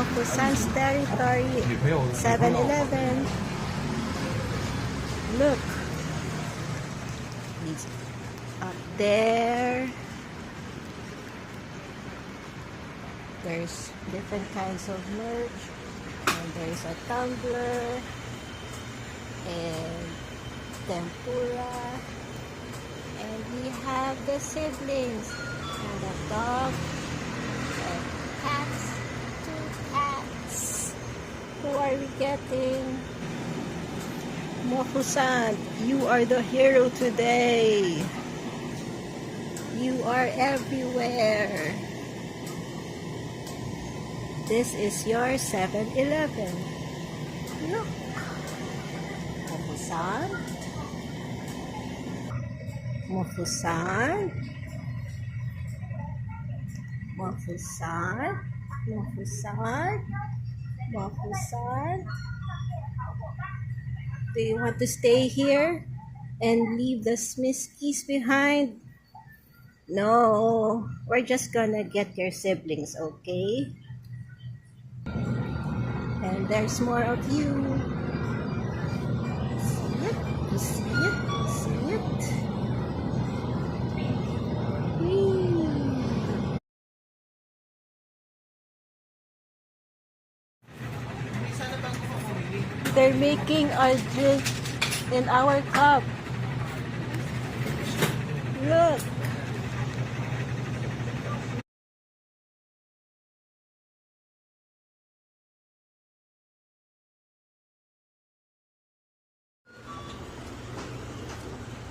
Mofusan's territory, 7-Eleven. Look. He's up there. There's different kinds of merch. And there's a tumbler. And tempura. And we have the siblings. And a dog. And cats. 2 cats. Who are we getting? Mofusan, you are the hero today. You are everywhere. This is your 7-Eleven. Look. Mofusan. Mofusan. Mofusan. Mofusan. Mofusan. Do you want to stay here and leave the Smiskies behind? No, we're just gonna get your siblings, okay? And there's more of you. See it? You see it? See it? Whee! They're making our drink in our cup. Look.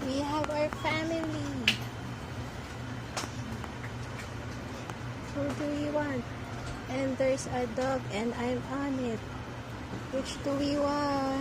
We have our family. Who do we want? And there's a dog and I'm on it. Which do we want?